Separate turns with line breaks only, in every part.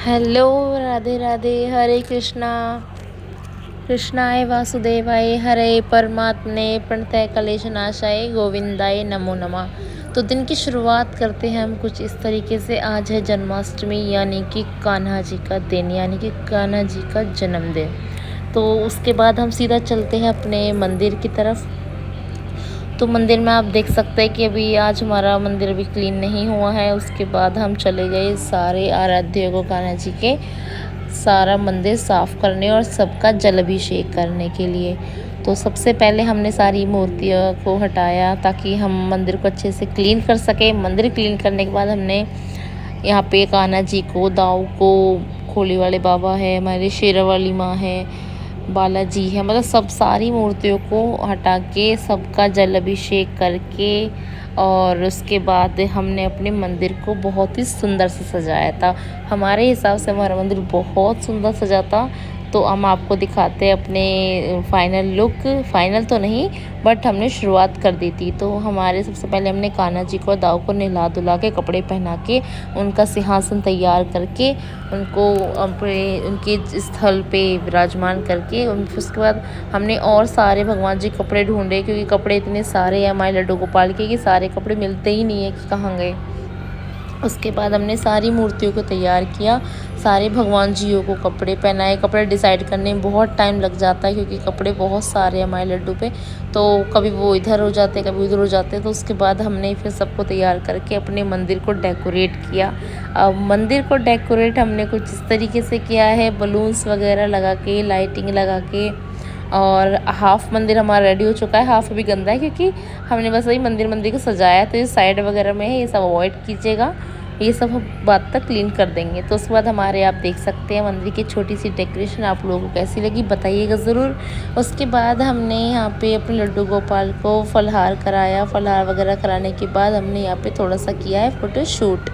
Hello, Radhe Radhe, हरे कृष्णा। कृष्णाय वासुदेवाय हरे परमात्मने प्रणतः क्लेशनाशाय गोविंदाय नमो नमः। तो दिन की शुरुआत करते हैं हम कुछ इस तरीके से। आज है जन्माष्टमी यानी कि कान्हा जी का दिन, यानी कि कान्हा जी का जन्मदिन। तो उसके बाद हम सीधा चलते हैं अपने मंदिर की तरफ। तो मंदिर में आप देख सकते हैं कि अभी आज हमारा मंदिर अभी क्लीन नहीं हुआ है। उसके बाद हम चले गए सारे आराध्यों को कान्हा जी के सारा मंदिर साफ़ करने और सबका जल अभिषेक करने के लिए। तो सबसे पहले हमने सारी मूर्तियों को हटाया ताकि हम मंदिर को अच्छे से क्लीन कर सकें। मंदिर क्लीन करने के बाद हमने यहाँ पे कान्हा जी को, दाऊ को, खोली वाले बाबा है, हमारे शेरा वाली माँ है, बालाजी है, मतलब सब सारी मूर्तियों को हटा के सबका जल अभिषेक करके और उसके बाद हमने अपने मंदिर को बहुत ही सुंदर से सजाया था। हमारे हिसाब से हमारा मंदिर बहुत सुंदर सजा था। तो हम आपको दिखाते हैं अपने फाइनल लुक। फाइनल तो नहीं, बट हमने शुरुआत कर दी थी। तो हमारे सबसे पहले हमने कान्हा जी को, दाऊ को नहला धुला के, कपड़े पहना के, उनका सिंहासन तैयार करके, उनको अपने उनके स्थल पे विराजमान करके उसके बाद हमने और सारे भगवान जी कपड़े ढूंढे, क्योंकि कपड़े इतने सारे हैं हमारे लड्डू गोपाल के कि सारे कपड़े मिलते ही नहीं है कि कहाँ गए। उसके बाद हमने सारी मूर्तियों को तैयार किया, सारे भगवान जियों को कपड़े पहनाए। कपड़े डिसाइड करने में बहुत टाइम लग जाता है क्योंकि कपड़े बहुत सारे हैं हमारे लड्डू पे, तो कभी वो इधर हो जाते कभी उधर हो जाते। तो उसके बाद हमने फिर सबको तैयार करके अपने मंदिर को डेकोरेट किया। अब मंदिर को डेकोरेट हमने कुछ इस तरीके से किया है, बलून्स वगैरह लगा के, लाइटिंग लगा के। और हाफ़ मंदिर हमारा रेडी हो चुका है, हाफ़ अभी गंदा है क्योंकि हमने बस वही मंदिर को सजाया। तो ये साइड वगैरह में है, ये सब अवॉइड कीजिएगा, ये सब हम बाद तक क्लीन कर देंगे। तो उसके बाद हमारे आप देख सकते हैं मंदिर की छोटी सी डेकोरेशन आप लोगों को कैसी लगी बताइएगा ज़रूर। उसके बाद हमने यहाँ पे अपने लड्डू गोपाल को फलहार कराया। फलहार वगैरह कराने के बाद हमने यहाँ पे थोड़ा सा किया है फ़ोटोशूट।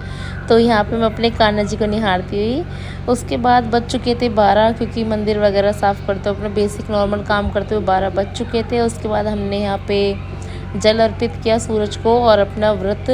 तो यहाँ पे मैं अपने कान्हा जी को निहारती हुई। उसके बाद बज चुके थे 12, क्योंकि मंदिर वगैरह साफ़ करते हुए अपना बेसिक नॉर्मल काम करते हुए 12 बज चुके थे। उसके बाद हमने यहाँ पे जल अर्पित किया सूरज को और अपना व्रत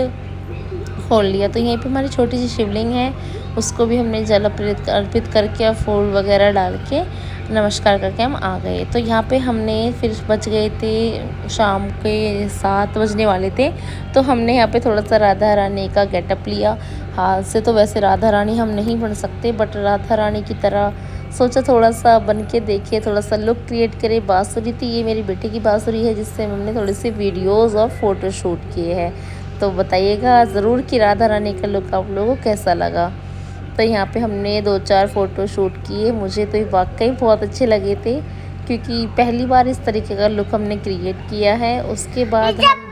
खोल लिया। तो यहीं पे हमारी छोटी सी शिवलिंग है, उसको भी हमने जल अर्पित करके और फूल वगैरह डाल के नमस्कार करके हम आ गए। तो यहाँ पे हमने फिर बज गए थे शाम के 7 बजने वाले थे। तो हमने यहाँ पे थोड़ा सा राधा रानी का गेटअप लिया। हाथ से तो वैसे राधा रानी हम नहीं बन सकते, बट राधा रानी की तरह सोचा थोड़ा सा बन के देखिए, थोड़ा सा लुक क्रिएट करे। बाँसुरी थी, ये मेरी बेटी की बाँसुरी है जिससे हमने थोड़ी सी वीडियोज़ और फ़ोटो शूट किए हैं। तो बताइएगा ज़रूर कि राधा रानी का लुक आप लोगों को कैसा लगा। तो यहाँ पे हमने 2-4 फ़ोटो शूट किए। मुझे तो ये वाकई बहुत अच्छे लगे थे क्योंकि पहली बार इस तरीके का लुक हमने क्रिएट किया है। उसके बाद हम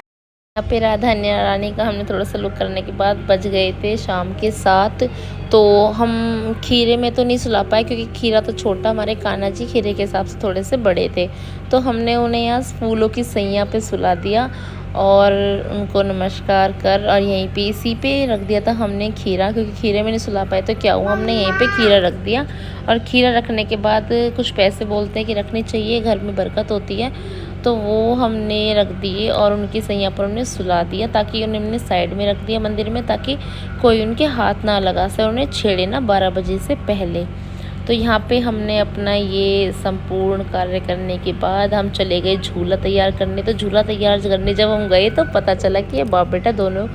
यहाँ पे राधा रानी का हमने थोड़ा सा लुक करने के बाद बज गए थे शाम के 7। तो हम खीरे में तो नहीं सुला पाए क्योंकि खीरा तो छोटा, हमारे कान्हा जी खीरे के हिसाब से थोड़े से बड़े थे। तो हमने उन्हें यहाँ फूलों की सैया पे सुला दिया और उनको नमस्कार कर और यहीं पे इसी पे रख दिया था हमने खीरा, क्योंकि खीरे में नहीं सुला पाए। तो क्या हुआ, हमने यहीं पे खीरा रख दिया। और खीरा रखने के बाद कुछ पैसे बोलते हैं कि रखनी चाहिए, घर में बरकत होती है, तो वो हमने रख दिए और उनकी सैया पर हमने सुला दिया, ताकि उन्हें हमने साइड में रख दिया मंदिर में, ताकि कोई उनके हाथ ना लगा सके, उन्हें छेड़े ना 12 बजे से पहले। तो यहाँ पे हमने अपना ये संपूर्ण कार्य करने के बाद हम चले गए झूला तैयार करने। तो झूला तैयार करने जब हम गए तो पता चला कि ये बाप बेटा दोनों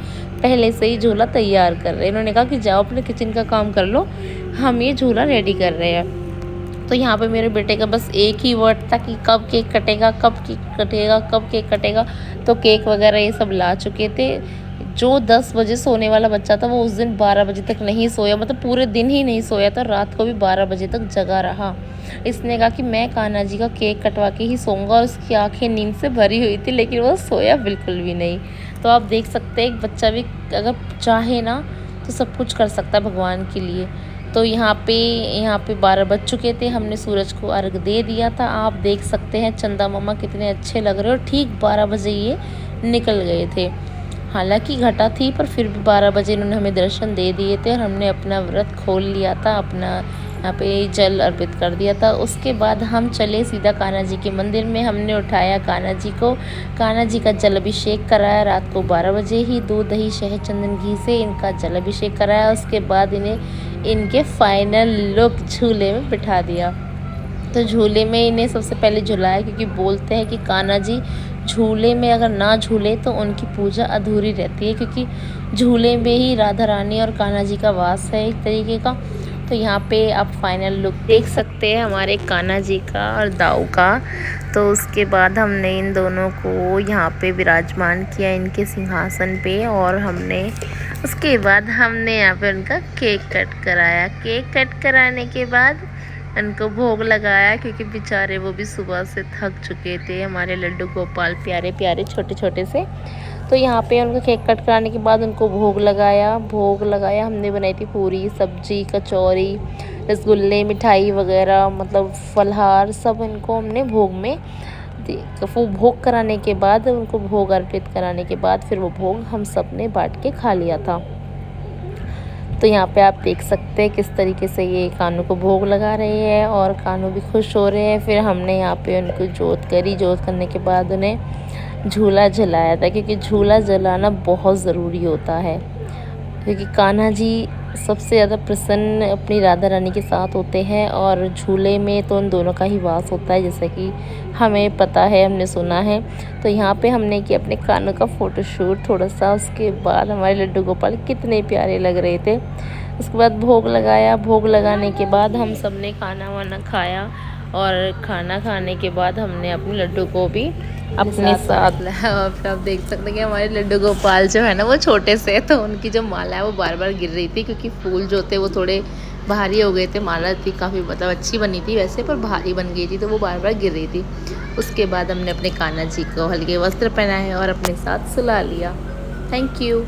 पहले से ही झूला तैयार कर रहे हैं। इन्होंने कहा कि जाओ अपने किचन का काम कर लो, हम ये झूला रेडी कर रहे हैं। तो यहाँ पे मेरे बेटे का बस एक ही वर्ड था कि कब केक कटेगा, कब केक कटेगा, कब केक कटेगा। तो केक वगैरह ये सब ला चुके थे। जो 10 बजे सोने वाला बच्चा था वो उस दिन 12 बजे तक नहीं सोया, मतलब पूरे दिन ही नहीं सोया था, रात को भी 12 बजे तक जगा रहा। इसने कहा कि मैं कान्हा जी का केक कटवा के ही सोऊंगा और उसकी आंखें नींद से भरी हुई थी, लेकिन वो सोया बिल्कुल भी नहीं। तो आप देख सकते हैं एक बच्चा भी अगर चाहे ना तो सब कुछ कर सकता है भगवान के लिए। तो यहाँ पे 12 बज चुके थे, हमने सूरज को अर्घ दे दिया था। आप देख सकते हैं चंदा मामा कितने अच्छे लग रहे हो, ठीक 12 बजे ये निकल गए थे। हालांकि घटा थी पर फिर भी 12 बजे इन्होंने हमें दर्शन दे दिए थे और हमने अपना व्रत खोल लिया था, अपना यहाँ पे जल अर्पित कर दिया था। उसके बाद हम चले सीधा कान्हा जी के मंदिर में। हमने उठाया कान्हा जी को, कान्हा जी का जल अभिषेक कराया। रात को 12 बजे ही दूध दही शहद चंदन घी से इनका जल अभिषेक कराया। उसके बाद इन्हें इनके फाइनल लुक झूले में बिठा दिया। तो झूले में इन्हें सबसे पहले झुलाया, क्योंकि बोलते हैं कि कान्हा जी झूले में अगर ना झूले तो उनकी पूजा अधूरी रहती है, क्योंकि झूले में ही राधा रानी और कान्हा जी का वास है एक तरीके का। तो यहाँ पे आप फाइनल लुक देख सकते हैं हमारे कान्हा जी का और दाऊ का। तो उसके बाद हमने इन दोनों को यहाँ पे विराजमान किया इनके सिंहासन पे, और उसके बाद हमने यहाँ पे उनका केक कट कराया। केक कट कराने के बाद उनको भोग लगाया, क्योंकि बेचारे वो भी सुबह से थक चुके थे, हमारे लड्डू गोपाल प्यारे प्यारे छोटे छोटे से। तो यहाँ पे उनको केक कट कराने के बाद उनको भोग लगाया। हमने बनाई थी पूरी सब्जी, कचौरी, रसगुल्ले, मिठाई वगैरह, मतलब फलहार सब इनको हमने भोग में वो भोग कराने के बाद, उनको भोग अर्पित कराने के बाद फिर वो भोग हम सब ने बांट के खा लिया था। तो यहाँ पे आप देख सकते हैं किस तरीके से ये कान्हू को भोग लगा रही है और कान्हू भी खुश हो रहे हैं। फिर हमने यहाँ पे उनको जोत करी। जोत करने के बाद उन्हें झूला झुलाया था, क्योंकि झूला झुलाना बहुत ज़रूरी होता है, क्योंकि कान्हा जी सबसे ज़्यादा प्रसन्न अपनी राधा रानी के साथ होते हैं, और झूले में तो उन दोनों का ही वास होता है, जैसे कि हमें पता है, हमने सुना है। तो यहाँ पे हमने किया अपने कान्हा का फ़ोटोशूट थोड़ा सा। उसके बाद हमारे लड्डू गोपाल कितने प्यारे लग रहे थे। उसके बाद भोग लगाया। भोग लगाने के बाद हम सब ने खाना वाना खाया, और खाना खाने के बाद हमने अपने लड्डू को भी अपने साथ लाया। और फिर आप देख सकते हैं कि हमारे लड्डू गोपाल जो है ना, वो छोटे से, तो उनकी जो माला है वो बार बार गिर रही थी, क्योंकि फूल जो थे वो थोड़े भारी हो गए थे। माला थी काफ़ी, मतलब अच्छी बनी थी वैसे, पर भारी बन गई थी, तो वो बार बार गिर रही थी। उसके बाद हमने अपने कान्हा जी को हल्के वस्त्र पहनाए और अपने साथ सुला लिया। Thank you.